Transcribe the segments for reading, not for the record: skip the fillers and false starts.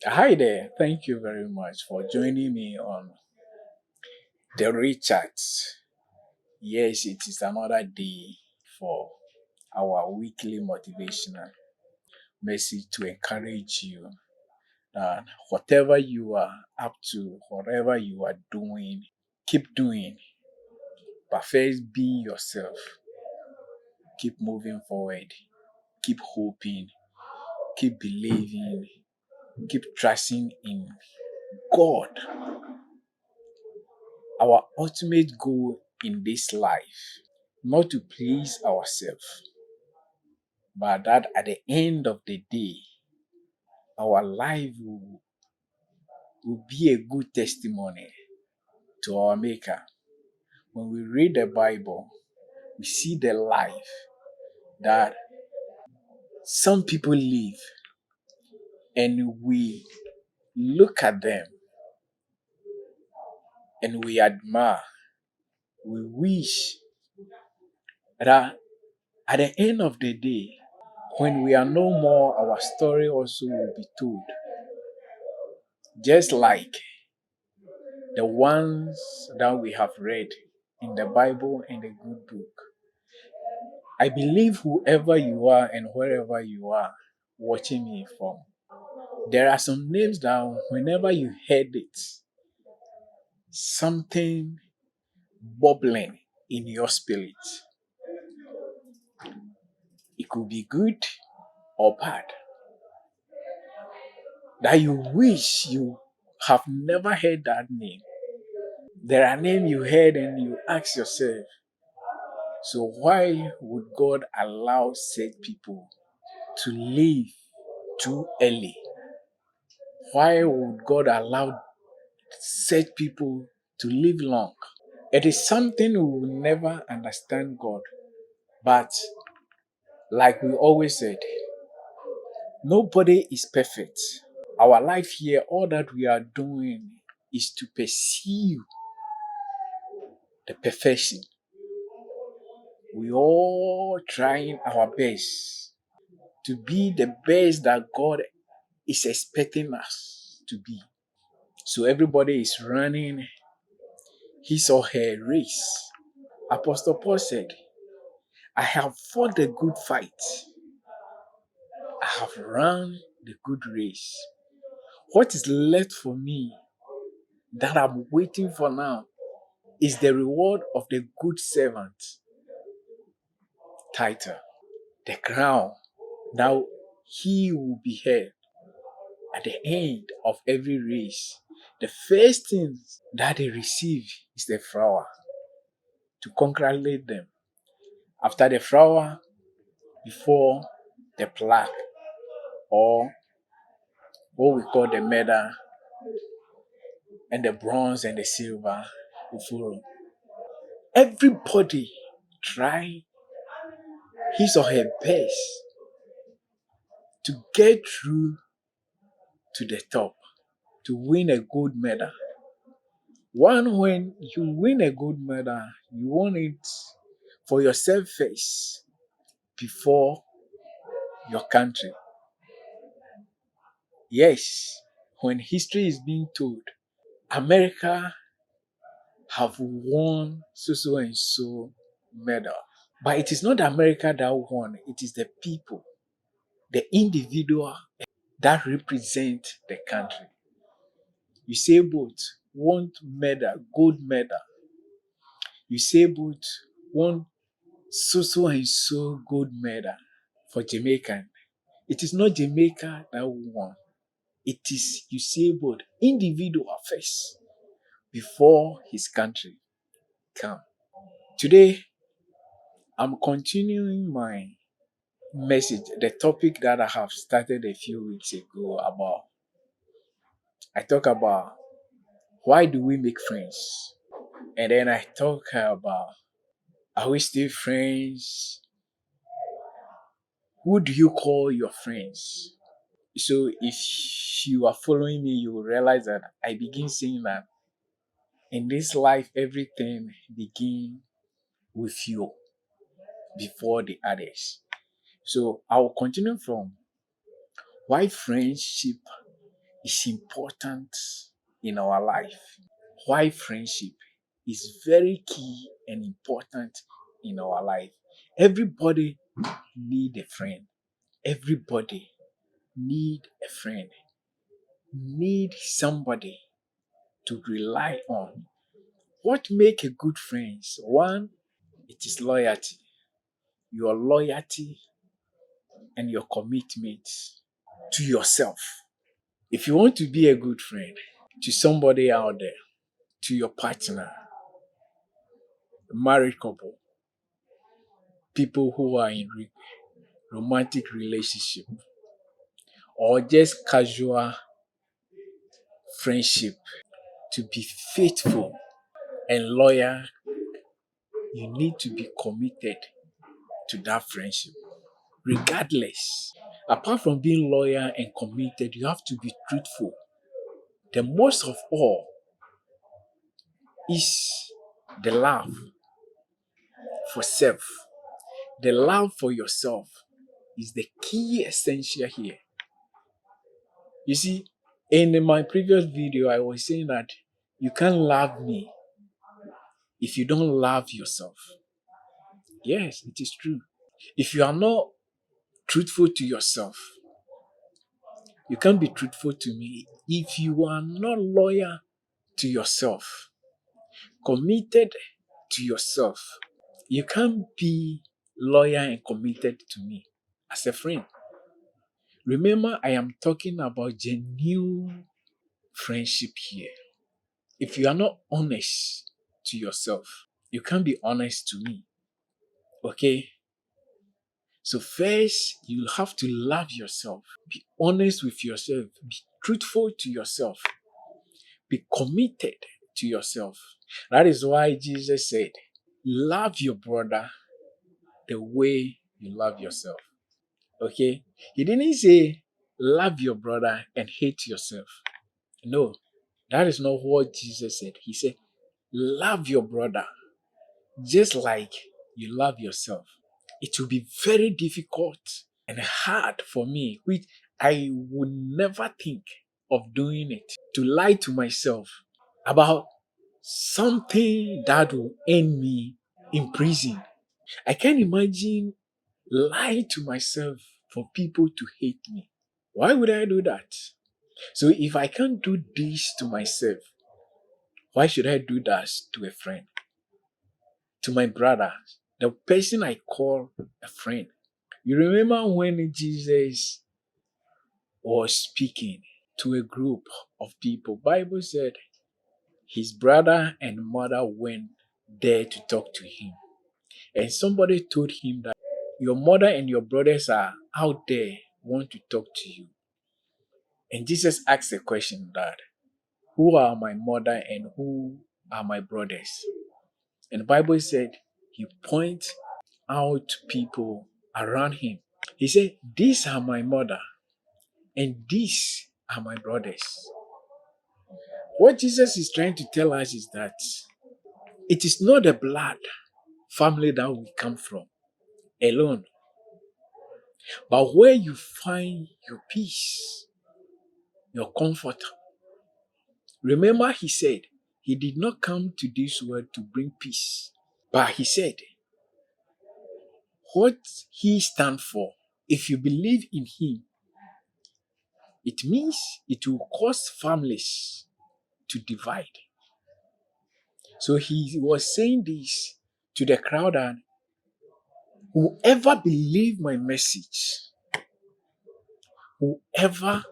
Hi there. Thank you very much for joining me on the Richards. Yes, it is another day for our weekly motivational message to encourage you that whatever you are up to, whatever you are doing, keep doing. But first, be yourself. Keep moving forward. Keep hoping. Keep believing. Keep trusting in God. Our ultimate goal in this life not to please ourselves, but that at the end of the day, our life will be a good testimony to our Maker. When we read the Bible, we see the life that some people live, and we look at them and we admire. We wish that at the end of the day, when we are no more, our story also will be told. Just like the ones that we have read in the Bible and the good book. I believe whoever you are and wherever you are watching me from, there are some names that whenever you heard it, something bubbling in your spirit. It could be good or bad. That you wish you have never heard that name. There are names you heard and you ask yourself, so why would God allow said people to live too early? Why would God allow such people to live long? It is something we will never understand God. But like we always said, nobody is perfect. Our life here, all that we are doing is to pursue the perfection. We all trying our best to be the best that God is expecting us to be. So everybody is running his or her race. Apostle Paul said, I have fought the good fight. I have run the good race. What is left for me that I'm waiting for now is the reward of the good servant title, the crown. Now he will be held at the end of every race. The first thing that they receive is the flower to congratulate them. After the flower, before the plaque or what we call the medal and the bronze and the silver will follow. Everybody try his or her best to get through to the top to win a gold medal. One, when you win a gold medal, you want it for yourself first before your country. Yes, when history is being told, America have won so and so medal. But it is not America that won, it is the people, the individual that represent the country. You say both want medal, gold medal. You say both want so and so gold medal for Jamaican. It is not Jamaica that won. It is you say both individual first before his country come. Today, I'm continuing my message, the topic that I have started a few weeks ago about. I talk about why do we make friends? And then I talk about are we still friends? Who do you call your friends? So if you are following me, you will realize that I begin saying that in this life, everything begins with you before the others. So I will continue from why friendship is important in our life. Why friendship is very key and important in our life. Everybody need a friend. Everybody need a friend. Need somebody to rely on. What make a good friends? One, it is loyalty. Your loyalty and your commitment to yourself. If you want to be a good friend to somebody out there, to your partner, married couple, people who are in romantic relationship, or just casual friendship, to be faithful and loyal, you need to be committed to that friendship. Regardless, apart from being loyal and committed, you have to be truthful. The most of all is the love for self. The love for yourself is the key essential here. You see, in my previous video, I was saying that you can't love me if you don't love yourself. Yes, it is true. If you are not truthful to yourself, you can't be truthful to me. If you are not loyal to yourself, committed to yourself, you can't be loyal and committed to me as a friend. Remember, I am talking about genuine friendship here. If you are not honest to yourself, you can't be honest to me. Okay? So, first, you have to love yourself. Be honest with yourself. Be truthful to yourself. Be committed to yourself. That is why Jesus said, love your brother the way you love yourself. Okay? He didn't say, love your brother and hate yourself. No, that is not what Jesus said. He said, love your brother just like you love yourself. It will be very difficult and hard for me, which I would never think of doing it, to lie to myself about something that will end me in prison. I can't imagine lying to myself for people to hate me. Why would I do that? So if I can't do this to myself, why should I do that to a friend? To my brother, the person I call a friend. You remember when Jesus was speaking to a group of people, Bible said his brother and mother went there to talk to him. And somebody told him that your mother and your brothers are out there, want to talk to you. And Jesus asked a question that, who are my mother and who are my brothers? And the Bible said he pointed out people around him. He said, these are my mother and these are my brothers. What Jesus is trying to tell us is that it is not the blood family that we come from alone, but where you find your peace, your comfort. Remember, he said he did not come to this world to bring peace, but he said what he stands for. If you believe in him, it means it will cause families to divide. So he was saying this to the crowd, and whoever believe my message, whoever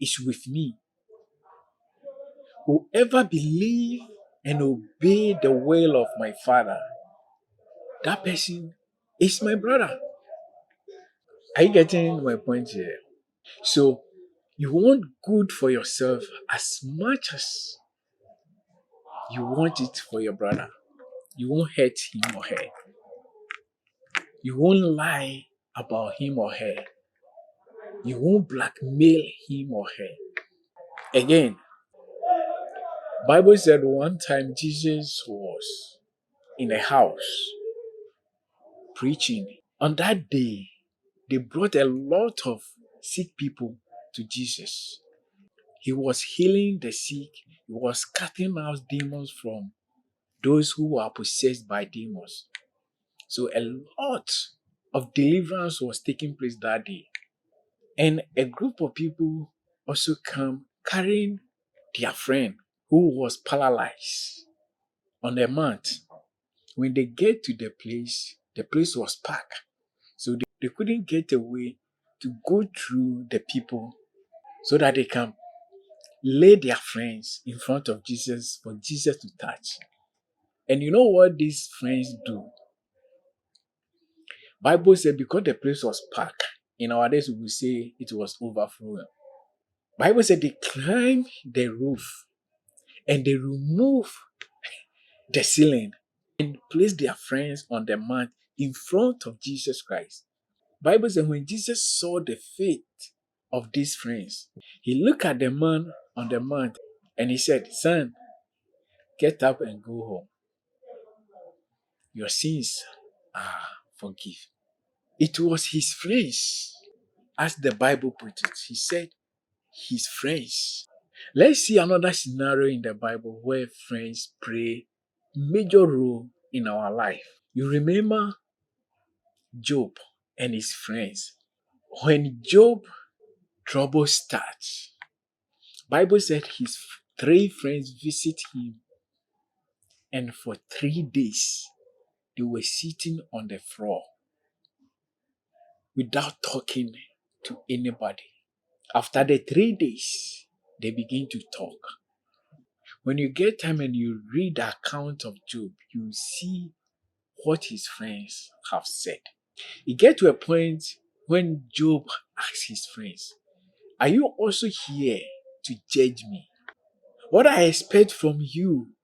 is with me, whoever believe and obey the will of my father, that person is my brother. Are you getting my point here? So you want good for yourself as much as you want it for your brother. You won't hurt him or her. You won't lie about him or her. You won't blackmail him or her. Again, Bible said one time Jesus was in a house preaching. On that day, they brought a lot of sick people to Jesus. He was healing the sick. He was casting out demons from those who were possessed by demons. So a lot of deliverance was taking place that day. And a group of people also come carrying their friend who was paralyzed on the mat. When they get to the place was packed. So they couldn't get away to go through the people so that they can lay their friends in front of Jesus for Jesus to touch. And you know what these friends do? Bible said because the place was packed, in our days we will say it was overflowing. Bible said they climbed the roof and they removed the ceiling and placed their friends on the mat in front of Jesus Christ. Bible said when Jesus saw the faith of these friends, he looked at the man on the mat and he said, "Son, get up and go home. Your sins are forgiven." It was his friends, as the Bible put it. He said, his friends. Let's see another scenario in the Bible where friends play major role in our life. You remember Job and his friends. When Job trouble starts, Bible said his three friends visit him, and for 3 days they were sitting on the floor without talking to anybody. After the 3 days, they begin to talk. When you get time and you read the account of Job, you see what his friends have said. It get to a point when Job asks his friends, "Are you also here to judge me? What I expect from you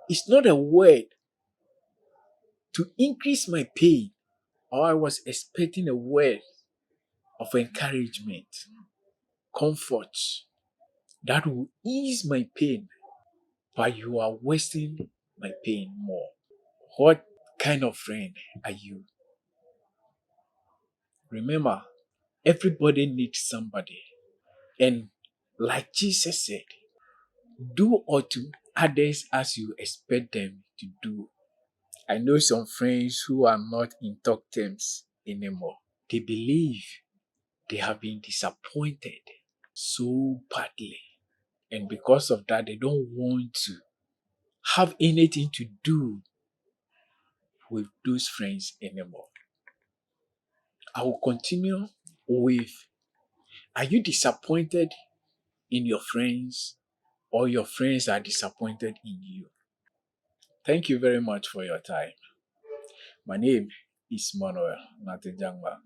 is not a word to increase my pain, or I was expecting a word of encouragement, comfort that will ease my pain, but you are wasting my pain more." What kind of friend are you? Remember, everybody needs somebody. And like Jesus said, do unto others as you expect them to do. I know some friends who are not in talk terms anymore. They believe they have been disappointed so badly. And because of that, they don't want to have anything to do with those friends anymore. I will continue with, are you disappointed in your friends or your friends are disappointed in you? Thank you very much for your time. My name is Manuel Natejangwa.